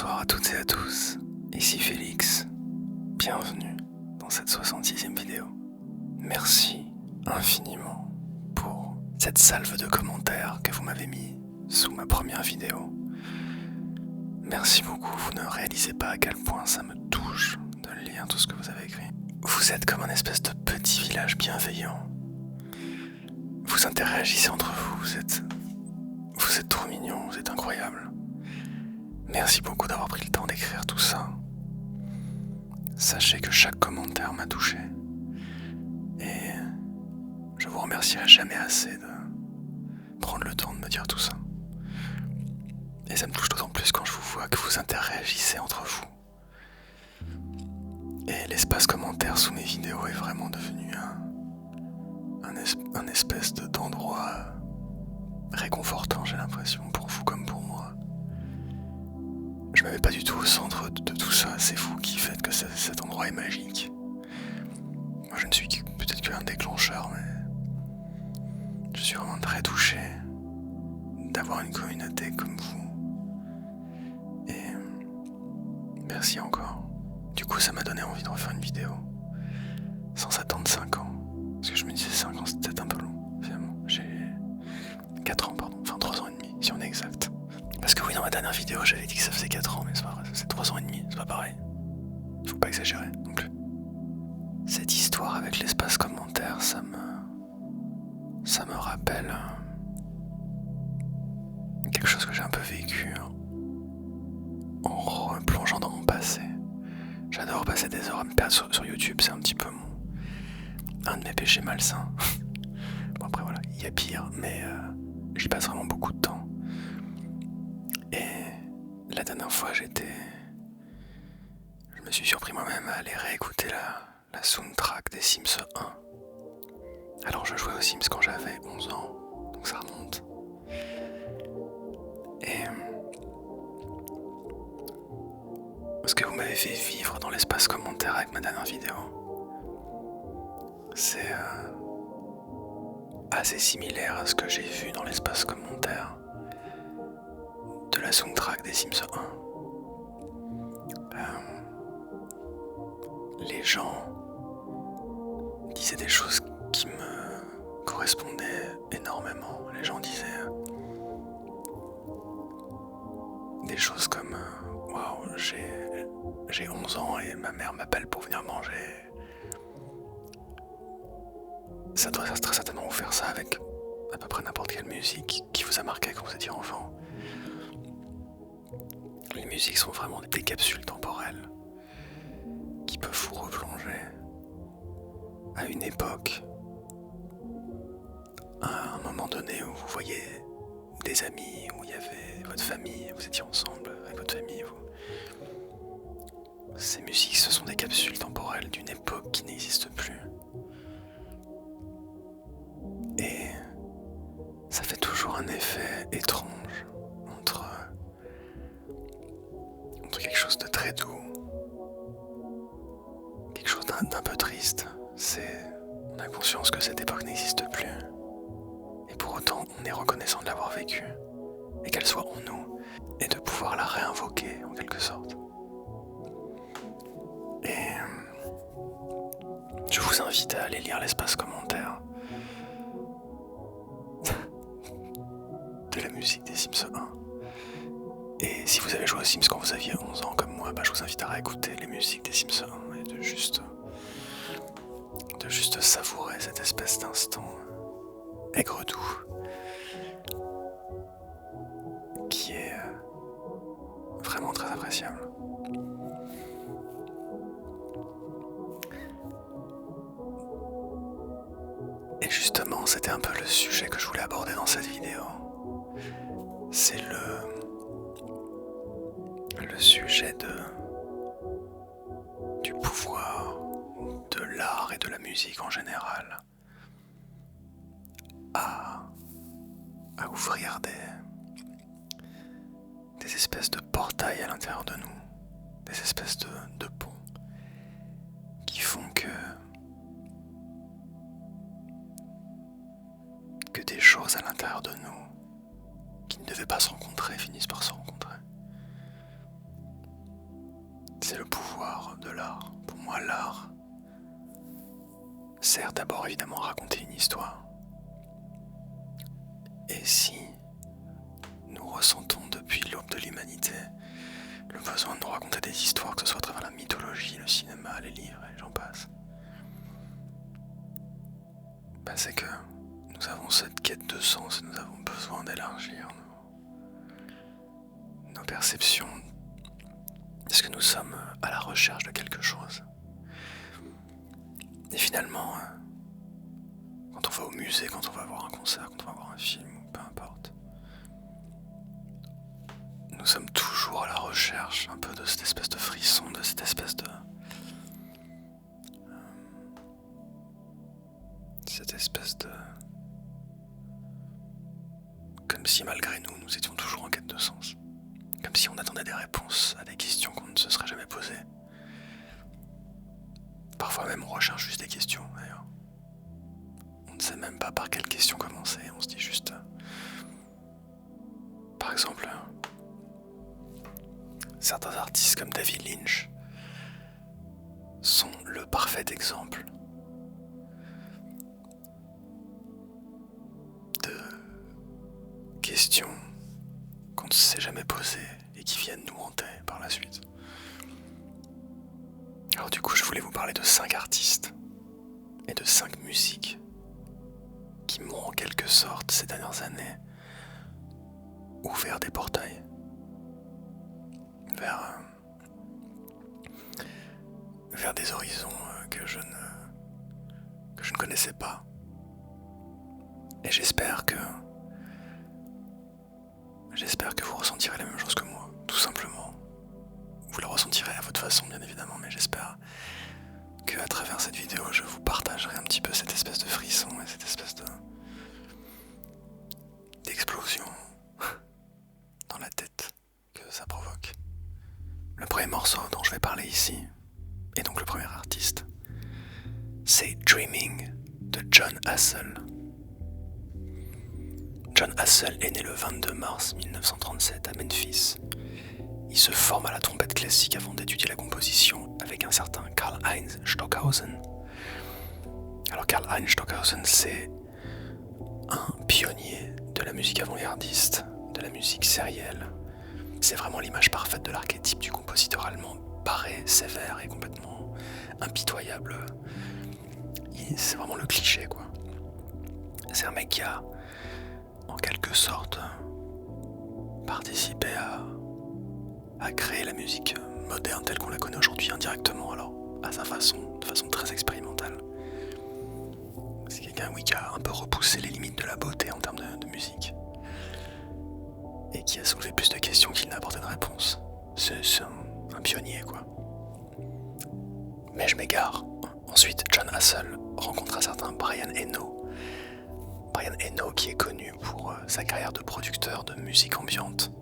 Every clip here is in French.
Bonsoir à toutes et à tous, ici Félix, bienvenue dans cette 66e vidéo. Merci infiniment pour cette salve de commentaires que vous m'avez mis sous ma première vidéo. Merci beaucoup, vous ne réalisez pas à quel point ça me touche de lire tout ce que vous avez écrit. Vous êtes comme un espèce de petit village bienveillant. Vous interagissez entre vous, vous êtes trop mignons, vous êtes incroyables. Merci beaucoup d'avoir pris le temps d'écrire tout ça. Sachez que chaque commentaire m'a touché. Et je vous remercierai jamais assez de prendre le temps de me dire tout ça. Et ça me touche d'autant plus quand je vous vois que vous interagissez entre vous. Et l'espace commentaire sous mes vidéos est vraiment devenu un espèce d'endroit réconfortant, j'ai l'impression, pour vous comme pour moi. Je me mets pas du tout au centre de tout ça, c'est vous qui faites que cet endroit est magique. Moi je ne suis peut-être qu'un déclencheur, mais je suis vraiment très touché d'avoir une communauté comme vous. Et merci encore. Du coup ça m'a donné envie de refaire une vidéo sans attendre 5 ans. Parce que je me disais 5 ans c'est peut-être un peu long, finalement. J'ai 4 ans, pardon, enfin 3 ans et demi si on est exact. Parce que oui, dans ma dernière vidéo, j'avais dit que ça faisait 4 ans, mais c'est pas vrai, c'est 3 ans et demi, c'est pas pareil. Faut pas exagérer non plus. Cette histoire avec l'espace commentaire, ça me rappelle quelque chose que j'ai un peu vécu en replongeant dans mon passé. J'adore passer des heures à me perdre sur YouTube, c'est un petit peu un de mes péchés malsains. Bon après voilà, il y a pire, mais j'y passe vraiment beaucoup de temps. Et la dernière fois, je me suis surpris moi-même à aller réécouter la soundtrack des Sims 1. Alors je jouais aux Sims quand j'avais 11 ans, donc ça remonte. Et ce que vous m'avez fait vivre dans l'espace commentaire avec ma dernière vidéo, c'est assez similaire à ce que j'ai vu dans l'espace commentaire de la soundtrack des Sims 1. Les gens disaient des choses qui me correspondaient énormément. Les gens disaient des choses comme waouh, j'ai 11 ans et ma mère m'appelle pour venir manger. Ça doit très certainement vous faire ça avec à peu près n'importe quelle musique qui vous a marqué quand vous étiez enfant. Les musiques sont vraiment des capsules temporelles qui peuvent vous replonger à une époque, à un moment donné où vous voyez des amis, où il y avait votre famille, vous étiez ensemble avec votre famille. Ces musiques, ce sont des capsules temporelles d'une époque qui n'existe plus. Et ça fait toujours un effet étrange entre quelque chose de très doux, quelque chose d'un peu triste. On a conscience que cette époque n'existe plus. Et pour autant, on est reconnaissant de l'avoir vécue. Et qu'elle soit en nous. Et de pouvoir la réinvoquer, en quelque sorte. Et je vous invite à aller lire l'espace commentaire de la musique des Sims 1. Et si vous avez joué aux Sims quand vous aviez 11 ans comme moi, je vous invite à réécouter les musiques des Sims 1 et de juste savourer cette espèce d'instant aigre-doux qui est vraiment très appréciable. Et justement, c'était un peu le sujet que je voulais aborder dans cette vidéo. C'est le sujet du pouvoir de l'art et de la musique en général à ouvrir des espèces de portails à l'intérieur de nous, des espèces de ponts qui font que des choses à l'intérieur de nous qui ne devaient pas se rencontrer finissent par se rencontrer. c'est le pouvoir de l'art. Pour moi, l'art sert d'abord évidemment à raconter une histoire. Et si nous ressentons depuis l'aube de l'humanité le besoin de nous raconter des histoires, que ce soit à travers la mythologie, le cinéma, les livres et j'en passe, c'est que nous avons cette quête de sens et nous avons besoin d'élargir nos perceptions. Est-ce que nous sommes à la recherche de quelque chose? Et finalement, quand on va au musée, quand on va voir un concert, quand on va voir un film, ou peu importe, nous sommes toujours à la recherche un peu de cette espèce de frisson, de cette espèce de... Comme si malgré nous, nous étions toujours en quête de sens. Comme si on attendait des réponses à des questions qu'on ne se serait jamais posées. Parfois même on recherche juste des questions d'ailleurs. On ne sait même pas par quelle question commencer, on se dit juste... Par exemple, certains artistes comme David Lynch sont le parfait exemple de questions qu'on ne s'est jamais posées et qui viennent nous hanter par la suite. Alors du coup, je voulais vous parler de 5 artistes et de 5 musiques qui m'ont en quelque sorte, ces dernières années, ouvert des portails vers des horizons que je ne connaissais pas. Et j'espère que vous ressentirez la même chose que moi, tout simplement. Vous la ressentirez à votre façon, bien évidemment, mais j'espère qu'à travers cette vidéo, je vous partagerai un petit peu cette espèce de frisson et cette espèce d'explosion dans la tête que ça provoque. Le premier morceau dont je vais parler ici, et donc le premier artiste, c'est Dreaming de Jon Hassell. Jon Hassell est né le 22 mars 1937 à Memphis. Il se forme à la trompette classique avant d'étudier la composition avec un certain Karlheinz Stockhausen. Alors Karlheinz Stockhausen, c'est un pionnier de la musique avant-gardiste, de la musique sérielle. C'est vraiment l'image parfaite de l'archétype du compositeur allemand, barré, sévère et complètement impitoyable. C'est vraiment le cliché, quoi. C'est un mec qui a, en quelque sorte, participé à créer la musique moderne telle qu'on la connaît aujourd'hui indirectement, alors à sa façon, de façon très expérimentale. C'est quelqu'un, oui, qui a un peu repoussé les limites de la beauté en termes de musique et qui a soulevé plus de questions qu'il n'a apporté de réponses. C'est un pionnier, quoi. Mais je m'égare. Ensuite, Jon Hassell rencontre un certain Brian Eno. Brian Eno qui est connu pour sa carrière de producteur de musique ambiante.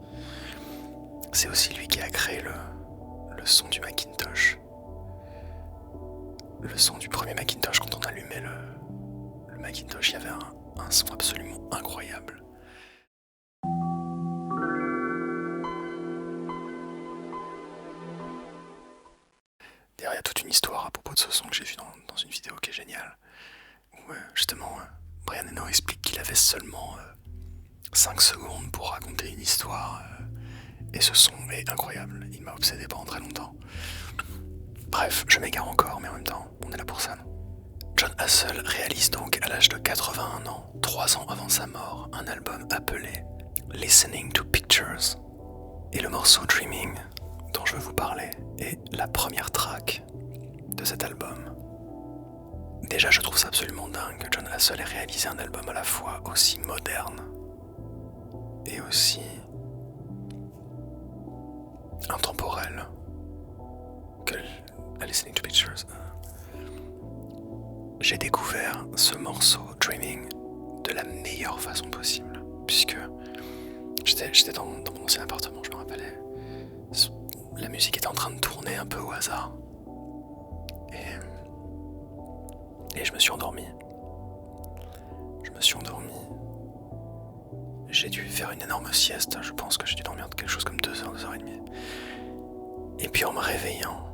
C'est aussi lui qui a créé le son du Macintosh. Le son du premier Macintosh, quand on allumait le Macintosh, il y avait un son absolument incroyable. D'ailleurs, il y a toute une histoire à propos de ce son que j'ai vu dans une vidéo qui est géniale. Où justement, Brian Eno explique qu'il avait seulement 5 secondes pour raconter une histoire. Et ce son est incroyable, il m'a obsédé pendant très longtemps. Bref, je m'égare encore, mais en même temps, on est là pour ça, non? Jon Hassell réalise donc à l'âge de 81 ans, 3 ans avant sa mort, un album appelé Listening to Pictures. Et le morceau Dreaming, dont je veux vous parler, est la première track de cet album. Déjà, je trouve ça absolument dingue que Jon Hassell ait réalisé un album à la fois aussi moderne et aussi intemporel que Listening to Pictures. J'ai découvert ce morceau Dreaming de la meilleure façon possible, puisque j'étais dans mon ancien appartement, je me rappelais. La musique était en train de tourner un peu au hasard. Et je me suis endormi. J'ai dû faire une énorme sieste, je pense que j'ai dû dormir quelque chose comme 2 heures, 2 heures et demie. Et puis en me réveillant,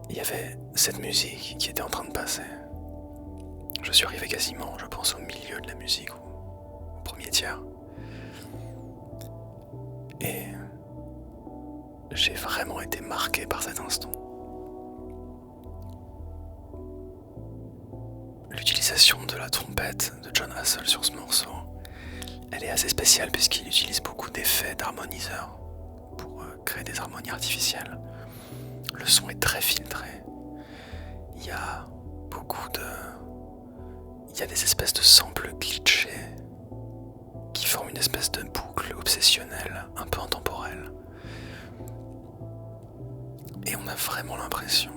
il y avait cette musique qui était en train de passer. Je suis arrivé quasiment, je pense, au milieu de la musique, au premier tiers. Et j'ai vraiment été marqué par cet instant. L'utilisation de la trompette de Jon Hassell sur ce morceau, elle est assez spéciale puisqu'il utilise beaucoup d'effets d'harmoniseurs pour créer des harmonies artificielles. Le son est très filtré. Il y a des espèces de samples glitchés qui forment une espèce de boucle obsessionnelle, un peu intemporelle. Et on a vraiment l'impression,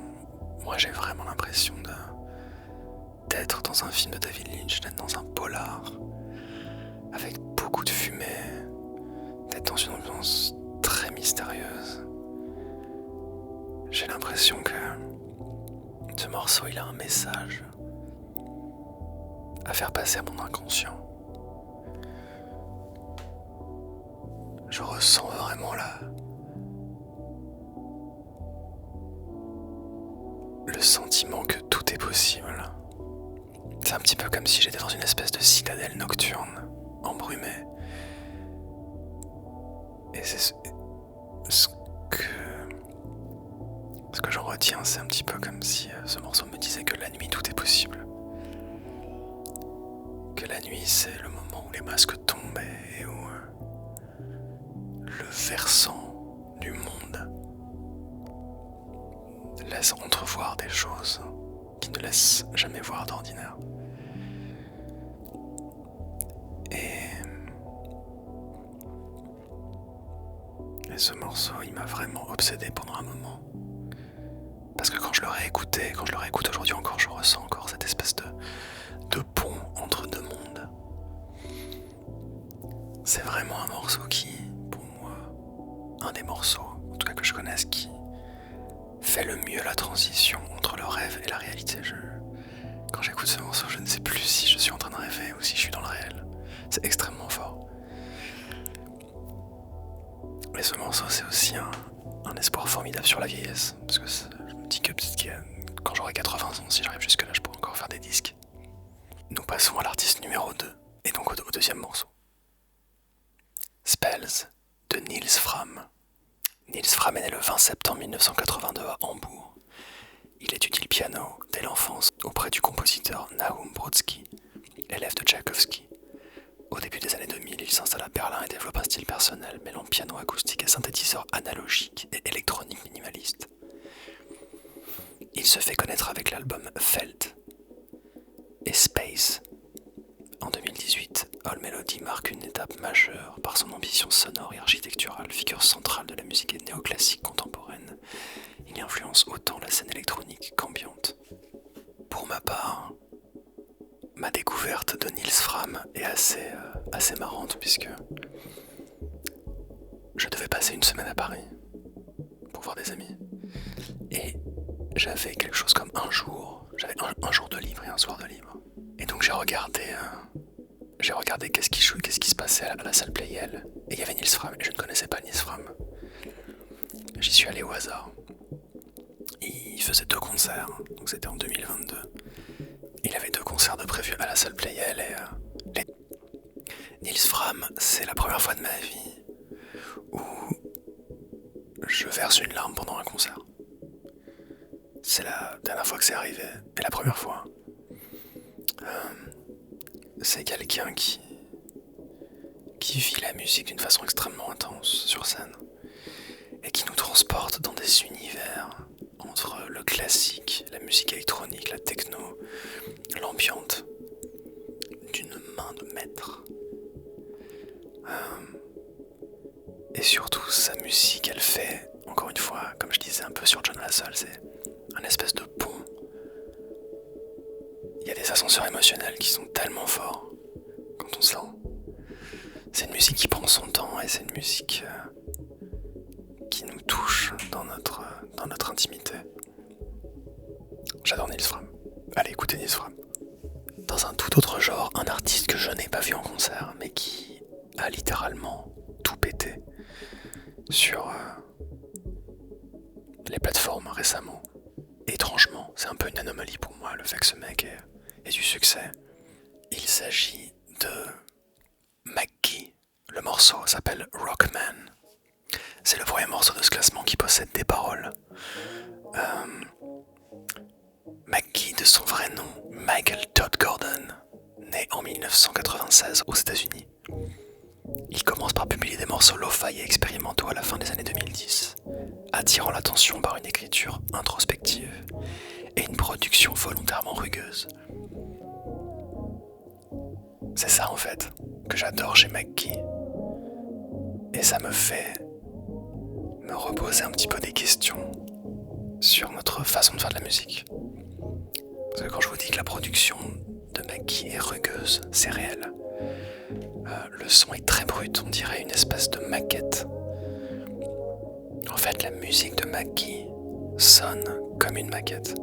moi j'ai vraiment l'impression d'être dans un film de David Lynch, d'être dans un polar, avec beaucoup de fumée, d'être dans une ambiance très mystérieuse. J'ai l'impression que ce morceau, il a un message à faire passer à mon inconscient. Je ressens vraiment le sentiment que tout est possible. C'est un petit peu comme si j'étais dans une espèce de citadelle nocturne, embrumée. Et c'est ce que j'en retiens, c'est un petit peu comme si ce morceau me disait que la nuit tout est possible. Que la nuit c'est le moment où les masques tombent et où le versant du monde laisse entrevoir des choses qui ne laissent jamais voir d'ordinaire. Et ce morceau, il m'a vraiment obsédé pendant un moment. Parce que quand je le réécoute aujourd'hui encore, je ressens encore cette espèce de pont entre deux mondes. C'est vraiment un morceau qui, pour moi, un des morceaux, en tout cas que je connaisse, qui fait le mieux la transition entre le rêve et la réalité. Quand j'écoute ce morceau, je ne sais plus si je suis en train de rêver ou si je suis dans le réel. C'est extrêmement fort. Et ce morceau, c'est aussi un espoir formidable sur la vieillesse. Parce que je me dis que peut-être que quand j'aurai 80 ans, si j'arrive jusque là, je pourrai encore faire des disques. Nous passons à l'artiste numéro 2, et donc au deuxième morceau. Spells, de Nils Frahm. Nils Frahm est né le 20 septembre 1982 à Hambourg. Il étudie le piano dès l'enfance auprès du compositeur Nahum Brodsky, élève de Tchaïkovski. Au début des années 2000, il s'installe à Berlin et développe un style personnel mêlant piano acoustique et synthétiseur analogique et électronique minimaliste. Il se fait connaître avec l'album Felt et Space. En 2018, All Melody marque une étape majeure par son ambition sonore et architecturale, figure centrale de la musique néoclassique contemporaine. Il influence autant la scène électronique qu'ambiante. Pour ma part, ma découverte de Nils Frahm est assez marrante puisque je devais passer une semaine à Paris pour voir des amis. Et j'avais quelque chose comme un jour jour de libre et un soir de libre. Et donc j'ai regardé qu'est-ce qui se passait à la salle Playel. Et il y avait Nils Frahm, et je ne connaissais pas Nils Frahm. J'y suis allé au hasard. Il faisait 2 concerts, donc c'était en 2022. Il avait 2 concerts de prévus à la salle Playel et Nils Frahm, c'est la première fois de ma vie où je verse une larme pendant un concert. C'est la dernière fois que c'est arrivé, et la première fois. C'est quelqu'un qui vit la musique d'une façon extrêmement intense sur scène et qui nous transporte dans des univers entre le classique, la musique électronique, la techno, l'ambiante, d'une main de maître. Et surtout, sa musique, elle fait, encore une fois, comme je disais un peu sur Jon Hassell, c'est un espèce de pont. Il y a des ascenseurs émotionnels qui sont tellement forts quand on se lance. C'est une musique qui prend son temps et c'est une musique qui nous touche dans notre intimité. J'adore Nils Frahm. Allez, écoutez Nils Frahm. Dans un tout autre genre, un artiste que je n'ai pas vu en concert, mais qui a littéralement tout pété. sur les plateformes récemment. Étrangement, c'est un peu une anomalie pour moi, le fait que ce mec ait du succès. Il s'agit de McGee. Le morceau s'appelle Rockman. C'est le premier morceau de ce classement qui possède des paroles. McGee, de son vrai nom, Michael Todd Gordon, né en 1996 aux États-Unis. Il commence par publier des morceaux lo-fi et expérimentaux à la fin des années 2010, attirant l'attention par une écriture introspective et une production volontairement rugueuse. C'est ça en fait que j'adore chez McGee. Et ça me fait me reposer un petit peu des questions sur notre façon de faire de la musique. Parce que quand je vous dis que la production de McGee est rugueuse, c'est réel. Le son est très brut, on dirait une espèce de maquette. En fait, la musique de McGee sonne comme une maquette.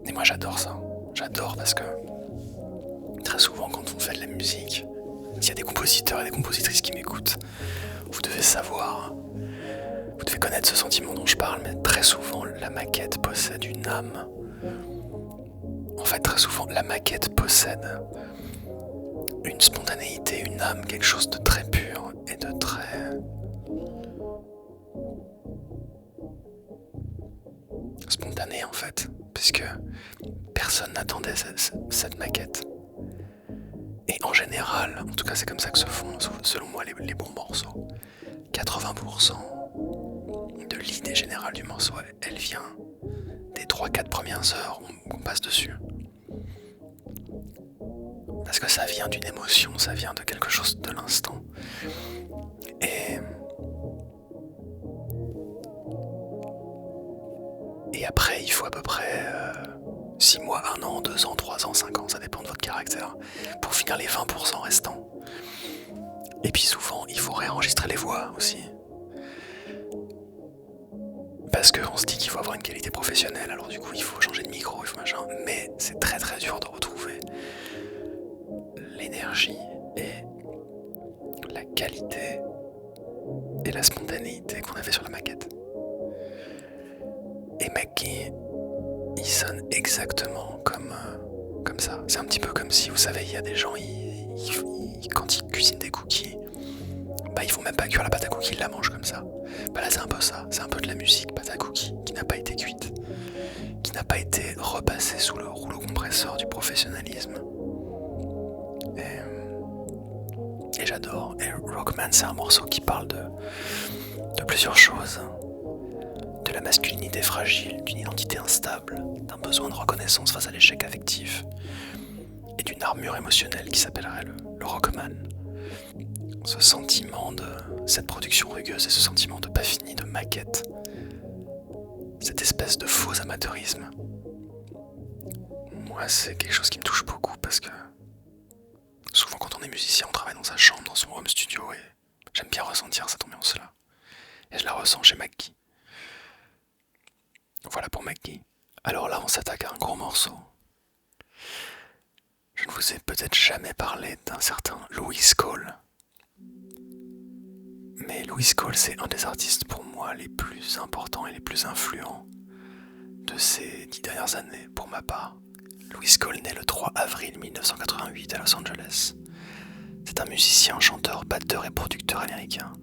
Et moi j'adore ça. J'adore parce que très souvent quand on fait de la musique, s'il y a des compositeurs et des compositrices qui m'écoutent, vous devez savoir, vous devez connaître ce sentiment dont je parle, mais très souvent la maquette possède une âme. En fait, très souvent la maquette possède une spontanéité, une âme, quelque chose de très pur et de très spontané en fait, puisque personne n'attendait cette maquette. Et en général, en tout cas c'est comme ça que se font, selon moi, les bons morceaux. 80% de l'idée générale du morceau, elle vient des 3-4 premières heures qu'on passe dessus. Parce que ça vient d'une émotion, ça vient de quelque chose de l'instant. Et après, il faut à peu près 6 mois, 1 an, 2 ans, 3 ans, 5 ans, ça dépend de votre caractère, pour finir les 20% restants. Et puis souvent, il faut réenregistrer les voix aussi. Parce qu'on se dit qu'il faut avoir une qualité professionnelle, alors du coup il faut changer de micro, il faut machin. Mais c'est très très dur de retrouver l'énergie et la qualité et la spontanéité qu'on avait sur la maquette. Et McGee, il sonne exactement comme ça. C'est un petit peu comme si, vous savez, il y a des gens, quand ils cuisinent des cookies, bah ils font même pas cuire la pâte à cookies, ils la mangent comme ça. Bah là c'est un peu ça, c'est un peu de la musique pâte à cookies qui n'a pas été cuite, qui n'a pas été repassée sous le rouleau compresseur du professionnalisme. Et j'adore. Et Rockman, c'est un morceau qui parle de plusieurs choses. De la masculinité fragile, d'une identité instable, d'un besoin de reconnaissance face à l'échec affectif, et d'une armure émotionnelle qui s'appellerait le Rockman. Ce sentiment de cette production rugueuse et ce sentiment de pas fini, de maquette, cette espèce de faux amateurisme. Moi, c'est quelque chose qui me touche beaucoup parce que souvent quand on est musicien, on travaille dans sa chambre, dans son home studio, et j'aime bien ressentir cette ambiance-là. Et je la ressens chez McGee. Voilà pour McGee. Alors là, on s'attaque à un gros morceau. Je ne vous ai peut-être jamais parlé d'un certain Louis Cole. Mais Louis Cole, c'est un des artistes pour moi les plus importants et les plus influents de ces 10 dernières années, pour ma part. Louis Cole naît le 3 avril 1988 à Los Angeles. C'est un musicien, chanteur, batteur et producteur américain.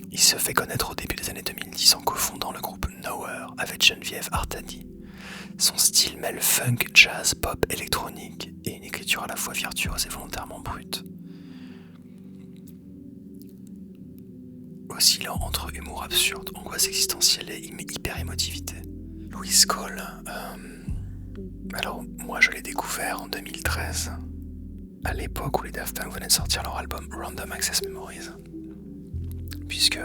Il se fait connaître au début des années 2010 en cofondant le groupe Nowhere avec Geneviève Artadi. Son style mêle funk, jazz, pop, électronique et une écriture à la fois virtuose et volontairement brute. Oscillant entre humour absurde, angoisse existentielle et hyper-émotivité. Louis Cole, alors moi je l'ai découvert en 2013, à l'époque où les Daft Punk venaient de sortir leur album Random Access Memories. Puisque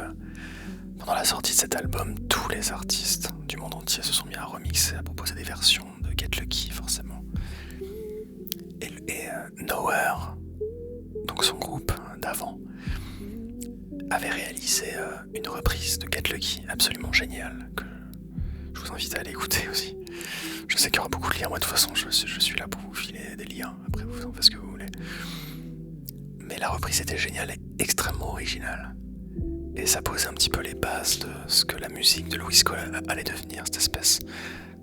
pendant la sortie de cet album, tous les artistes du monde entier se sont mis à remixer, à proposer des versions de Get Lucky forcément. Et Nowhere, donc son groupe d'avant, avait réalisé une reprise de Get Lucky absolument géniale, que je vous invite à aller écouter aussi. Je sais qu'il y aura beaucoup de liens, moi de toute façon je suis là pour vous filer des liens, après vous en faites ce que vous voulez. Mais la reprise était géniale et extrêmement originale. Et ça posait un petit peu les bases de ce que la musique de Louis Cole allait devenir, cette espèce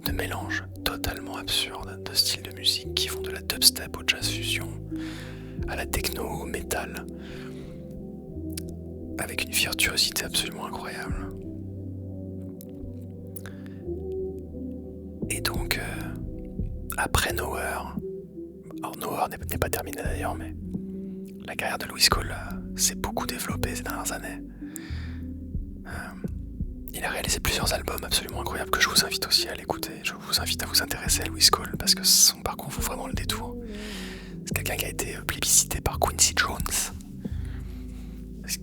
de mélange totalement absurde de styles de musique qui vont de la dubstep au jazz fusion, à la techno, au metal, avec une virtuosité absolument incroyable. Et donc, après Nowhere, alors Nowhere n'est pas terminé d'ailleurs, mais la carrière de Louis Cole s'est beaucoup développée ces dernières années. Il a réalisé plusieurs albums absolument incroyables que je vous invite aussi à l'écouter. Je vous invite à vous intéresser à Louis Cole parce que son parcours vaut vraiment le détour. C'est quelqu'un qui a été plébiscité par Quincy Jones,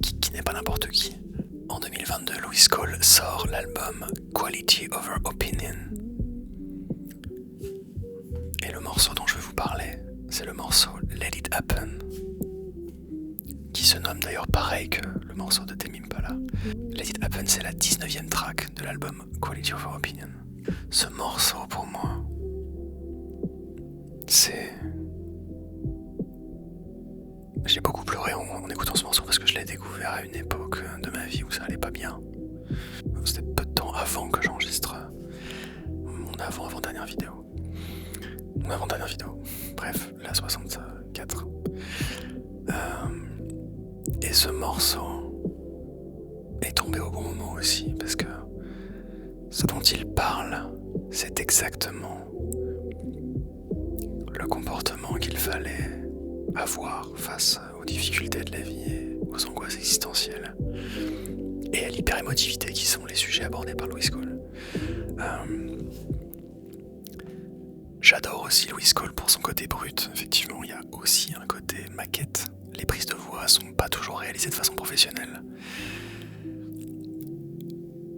qui n'est pas n'importe qui. En 2022, Louis Cole sort l'album Quality Over Opinion. Et le morceau dont je vais vous parler, c'est le morceau Let It Happen, qui se nomme d'ailleurs pareil que le morceau de Tame Impala. Let It Happen, c'est la 19e track de l'album Quality Over Opinion. Ce morceau, pour moi, c'est... J'ai beaucoup pleuré en écoutant ce morceau parce que je l'ai découvert à une époque de ma vie où ça allait pas bien. C'était peu de temps avant que j'enregistre mon avant-dernière vidéo. Mon avant-dernière vidéo. Bref, la 64. Et ce morceau est tombé au bon moment aussi, parce que ce dont il parle, c'est exactement le comportement qu'il fallait avoir face aux difficultés de la vie et aux angoisses existentielles, et à l'hyperémotivité qui sont les sujets abordés par Louis Cole. J'adore aussi Louis Cole pour son côté brut. Effectivement, il y a aussi un côté maquette. Les prises de voix sont pas toujours réalisées de façon professionnelle.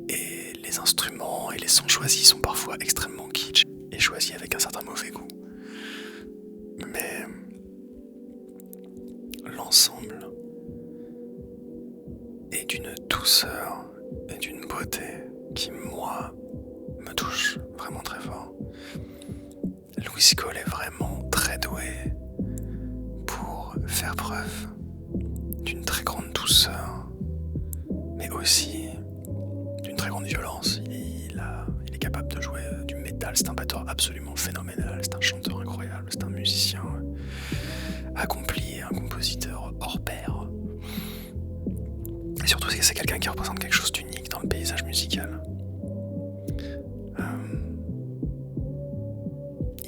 Et les instruments et les sons choisis sont parfois extrêmement kitsch et choisis avec un certain mauvais goût. Mais l'ensemble est d'une douceur et d'une beauté qui, moi, me touche vraiment très fort. Louis Cole est vraiment très doué pour faire preuve d'une très grande douceur, mais aussi d'une très grande violence. Il est capable de jouer du métal, c'est un batteur absolument phénoménal, c'est un chanteur incroyable, c'est un musicien accompli, un compositeur hors pair. Et surtout, c'est quelqu'un qui représente quelque chose d'unique dans le paysage musical.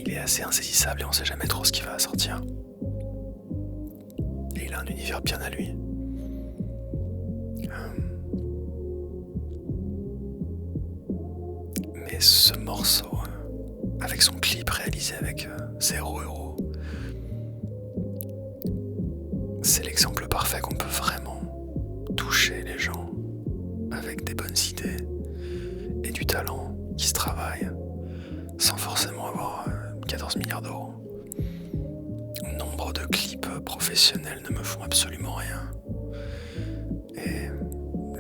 Il est assez insaisissable et on sait jamais trop ce qui va sortir. Et il a un univers bien à lui. Mais ce morceau, avec son clip réalisé avec 0€, c'est l'exemple parfait qu'on peut vraiment toucher les gens avec des bonnes idées et du talent qui se travaille sans forcément avoir 14 milliards d'euros. Nombre de clips professionnels ne me font absolument rien. Et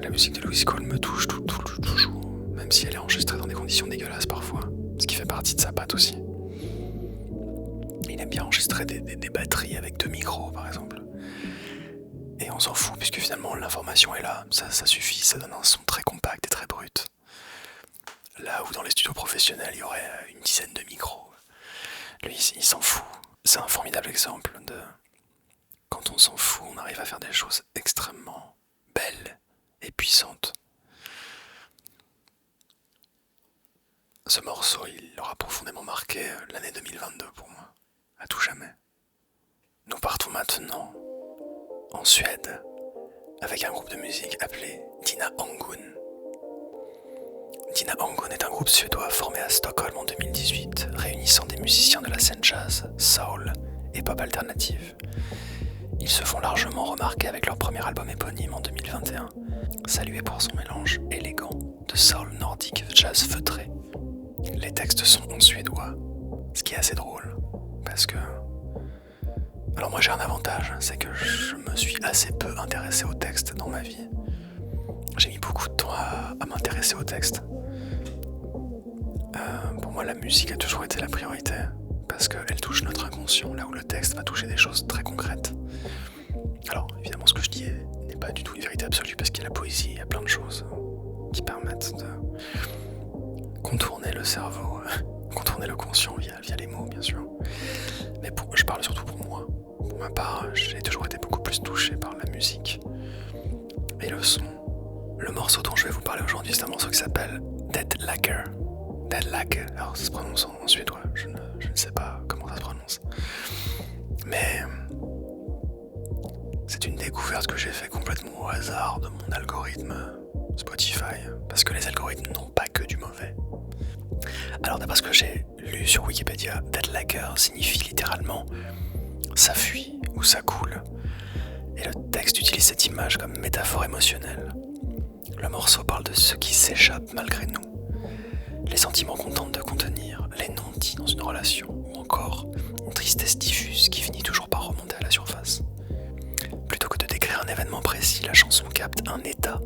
la musique de Louis Cole me touche toujours, même si elle est enregistrée dans des conditions dégueulasses parfois, ce qui fait partie de sa patte aussi. Il aime bien enregistrer des batteries avec 2 micros par exemple. Et on s'en fout puisque finalement l'information est là, ça suffit, ça donne un son très compact et très brut. Là où dans les studios professionnels il y aurait une dizaine de micros. Lui, il s'en fout. C'est un formidable exemple de... Quand on s'en fout, on arrive à faire des choses extrêmement belles et puissantes. Ce morceau, il aura profondément marqué l'année 2022 pour moi, à tout jamais. Nous partons maintenant en Suède avec un groupe de musique appelé Dina Angun. Dina Angun est un groupe suédois formé à Stockholm en 2018, réunissant des musiciens de la scène jazz, soul et pop alternative. Ils se font largement remarquer avec leur premier album éponyme en 2021, salué pour son mélange élégant de soul nordique jazz feutré. Les textes sont en suédois, ce qui est assez drôle, parce que... Alors moi j'ai un avantage, c'est que je me suis assez peu intéressé aux textes dans ma vie. J'ai mis beaucoup de temps à m'intéresser aux textes. Pour moi, la musique a toujours été la priorité, parce qu'elle touche notre inconscient, là où le texte va toucher des choses très concrètes. Alors, évidemment, ce que je dis n'est pas du tout une vérité absolue, parce qu'il y a la poésie poésie, il y a plein de choses qui permettent de contourner le cerveau, contourner le conscient via les mots bien sûr. Mais je parle surtout pour moi. Pour ma part, j'ai toujours été beaucoup plus touché par la musique et le son. Le morceau dont je vais vous parler aujourd'hui, c'est un morceau qui s'appelle Dead Lager. Dead Lager, alors ça se prononce en suédois, je ne sais pas comment ça se prononce. Mais c'est une découverte que j'ai fait complètement au hasard de mon algorithme Spotify, parce que les algorithmes n'ont pas que du mauvais. Alors d'après ce que j'ai lu sur Wikipédia, Dead Lager signifie littéralement « ça fuit » ou « ça coule ». Et le texte utilise cette image comme métaphore émotionnelle. Le morceau parle de ce qui s'échappe malgré nous, les sentiments qu'on tente de contenir, les non-dits dans une relation, ou encore une tristesse diffuse qui finit toujours par remonter à la surface. Plutôt que de décrire un événement précis, la chanson capte un état,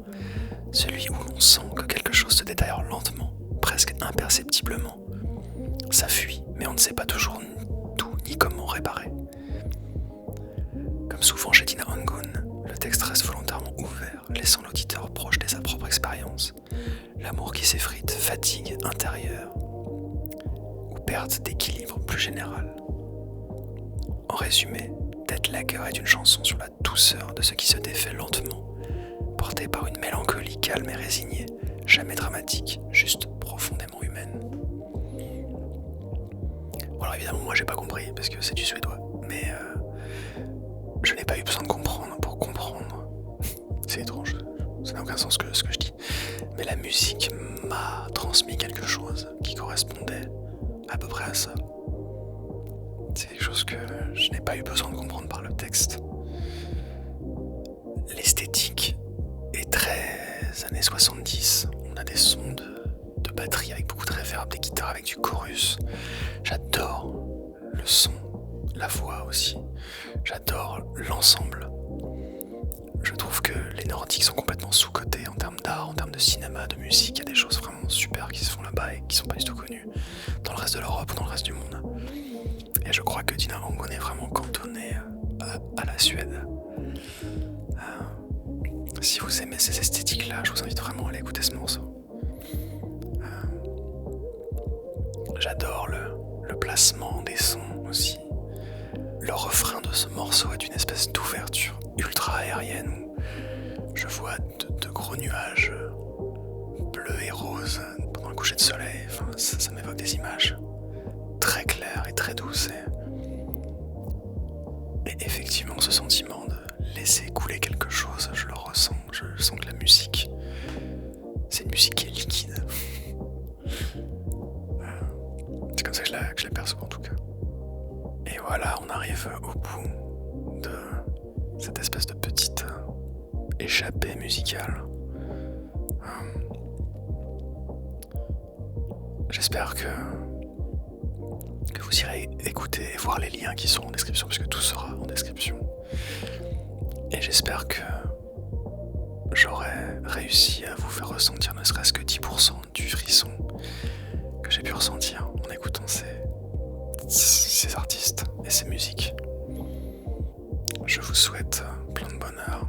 celui où l'on sent que quelque chose se détériore lentement, presque imperceptiblement. Ça fuit, mais on ne sait pas toujours d'où ni comment réparer. Comme souvent chez Dina Angun, le texte reste volontairement ouvert, laissant l'auditeur projeter sa propre expérience. L'amour qui s'effrite, fatigue intérieure ou perte d'équilibre plus général. En résumé, Dead Lager est une chanson sur la douceur de ce qui se défait lentement, portée par une mélancolie calme et résignée, jamais dramatique, juste profondément humaine. Bon alors évidemment moi j'ai pas compris parce que c'est du suédois, mais je n'ai pas eu besoin de comprendre pour comprendre. C'est étrange, ça n'a aucun sens ce que je dis. Mais la musique m'a transmis quelque chose qui correspondait à peu près à ça. C'est quelque chose que je n'ai pas eu besoin de comprendre par le texte. L'esthétique est très années 70. On a des sons de batterie avec beaucoup de reverb, des guitares avec du chorus. J'adore le son, la voix aussi. J'adore l'ensemble. Je trouve que les Nordiques sont complètement sous-cotés en termes d'art, en termes de cinéma, de musique. Il y a des choses vraiment super qui se font là-bas et qui sont pas du tout connues dans le reste de l'Europe ou dans le reste du monde. Et je crois que Dina Angun est vraiment cantonnée à la Suède. Si vous aimez ces esthétiques-là, je vous invite vraiment à aller écouter ce morceau. J'adore le placement des sons aussi. Le refrain de ce morceau est une espèce d'ouverture ultra aérienne où je vois de gros nuages bleus et roses pendant le coucher de soleil. Enfin, ça m'évoque des images très claires et très douces. Et effectivement, ce sentiment de laisser couler quelque chose, je le ressens. Je sens que la musique, c'est une musique qui est liquide. C'est comme ça que je la perçois en tout cas. Et voilà, on arrive au bout de cette espèce de petite échappée musicale. J'espère que vous irez écouter et voir les liens qui seront en description, puisque tout sera en description. Et j'espère que j'aurai réussi à vous faire ressentir ne serait-ce que 10% du frisson que j'ai pu ressentir en écoutant ces artistes et ces musiques. Je vous souhaite plein de bonheur